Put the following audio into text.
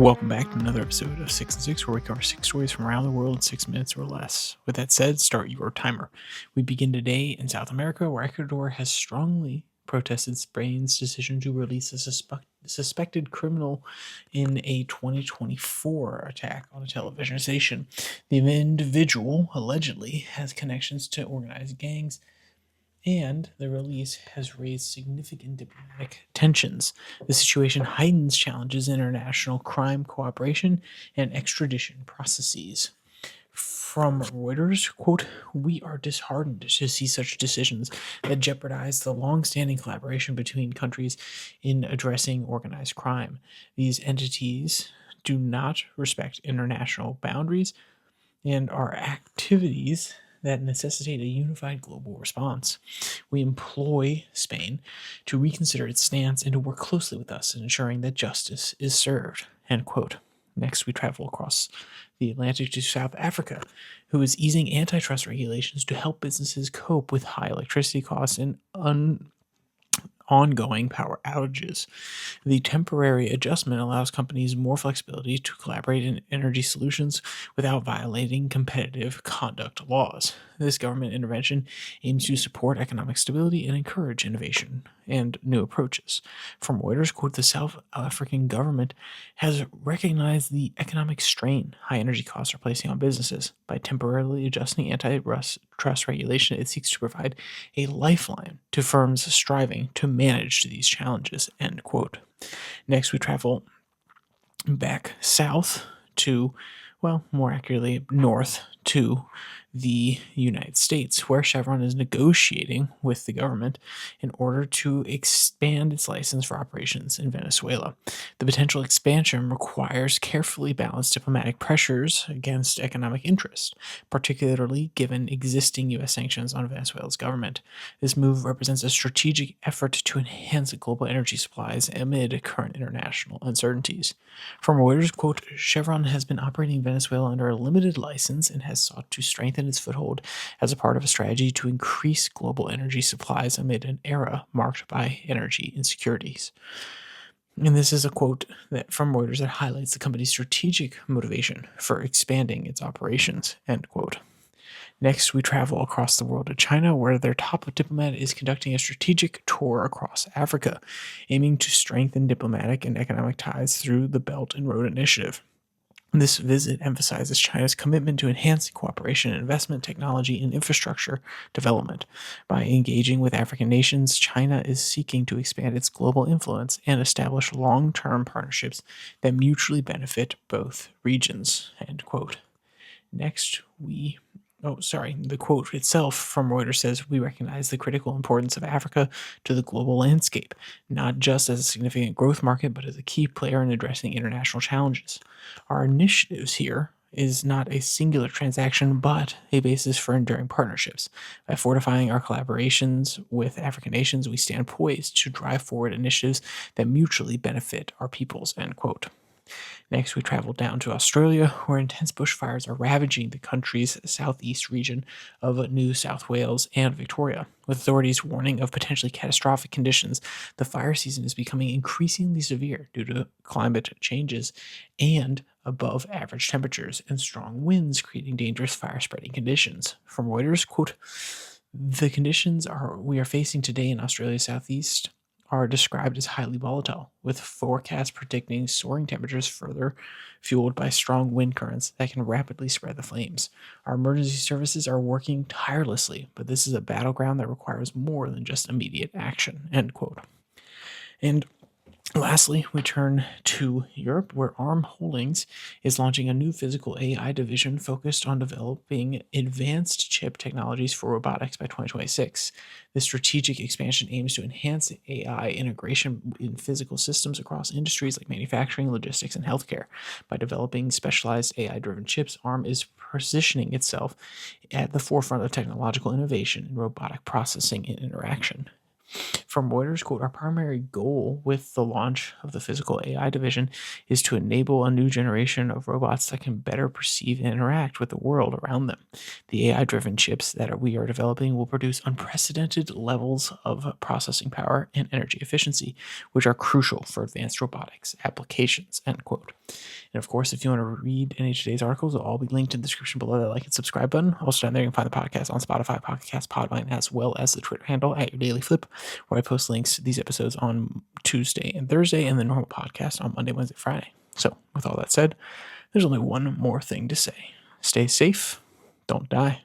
Welcome back to another episode of 6 and 6, where we cover 6 stories from around the world in 6 minutes or less. With that said, start your timer. We begin today in South America, where Ecuador has strongly protested Spain's decision to release a suspected criminal in a 2024 attack on a television station. The individual allegedly has connections to organized gangs, and the release has raised significant diplomatic tensions. The situation heightens challenges in international crime cooperation and extradition processes. From Reuters, quote, "We are disheartened to see such decisions that jeopardize the long-standing collaboration between countries in addressing organized crime. These entities do not respect international boundaries and are activities that necessitate a unified global response. We employ Spain to reconsider its stance and to work closely with us in ensuring that justice is served." End quote. Next, we travel across the Atlantic to South Africa, who is easing antitrust regulations to help businesses cope with high electricity costs and ongoing power outages. The temporary adjustment allows companies more flexibility to collaborate in energy solutions without violating competitive conduct laws. This government intervention aims to support economic stability and encourage innovation and new approaches. From Reuters, quote, "The South African government has recognized the economic strain high energy costs are placing on businesses. By temporarily adjusting antitrust regulation, it seeks to provide a lifeline to firms striving to manage these challenges." End quote. Next, we travel back south to, well, more accurately, north to the United States, where Chevron is negotiating with the government in order to expand its license for operations in Venezuela. The potential expansion requires carefully balanced diplomatic pressures against economic interest, particularly given existing U.S. sanctions on Venezuela's government. This move represents a strategic effort to enhance global energy supplies amid current international uncertainties. From Reuters, quote, "Chevron has been operating in Venezuela under a limited license and has sought to strengthen its foothold as a part of a strategy to increase global energy supplies amid an era marked by energy insecurities." And this is a quote from Reuters that highlights the company's strategic motivation for expanding its operations, end quote. Next, we travel across the world to China, where their top diplomat is conducting a strategic tour across Africa, aiming to strengthen diplomatic and economic ties through the Belt and Road Initiative. This visit emphasizes China's commitment to enhancing cooperation in investment, technology, and infrastructure development. By engaging with African nations, China is seeking to expand its global influence and establish long-term partnerships that mutually benefit both regions. End quote. Next, the quote itself from Reuters says, "We recognize the critical importance of Africa to the global landscape, not just as a significant growth market, but as a key player in addressing international challenges. Our initiatives here is not a singular transaction, but a basis for enduring partnerships. By fortifying our collaborations with African nations, we stand poised to drive forward initiatives that mutually benefit our peoples." End quote. Next, we travel down to Australia, where intense bushfires are ravaging the country's southeast region of New South Wales and Victoria. With authorities warning of potentially catastrophic conditions, the fire season is becoming increasingly severe due to climate changes and above average temperatures and strong winds, creating dangerous fire spreading conditions. From Reuters, quote, "The conditions we are facing today in Australia's southeast are described as highly volatile, with forecasts predicting soaring temperatures further fueled by strong wind currents that can rapidly spread the flames. Our emergency services are working tirelessly, but this is a battleground that requires more than just immediate action." End quote. And lastly, we turn to Europe, where ARM Holdings is launching a new physical AI division focused on developing advanced chip technologies for robotics by 2026. This strategic expansion aims to enhance AI integration in physical systems across industries like manufacturing, logistics, and healthcare. By developing specialized AI-driven chips, ARM is positioning itself at the forefront of technological innovation in robotic processing and interaction. From Reuters, quote, our primary goal with the launch of the physical AI division is to enable a new generation of robots that can better perceive and interact with the world around them. The AI driven chips that we are developing will produce unprecedented levels of processing power and energy efficiency, which are crucial for advanced robotics applications, end quote. And of course, if you want to read any of today's articles, they'll all be linked in the description below that like and subscribe button. Also down there, you can find the podcast on Spotify, Podcast, Podvine, as well as the Twitter handle at Your Daily Flip, where I post links to these episodes on Tuesday and Thursday, and the normal podcast on Monday, Wednesday, Friday. So, with all that said, there's only one more thing to say. Stay safe, don't die.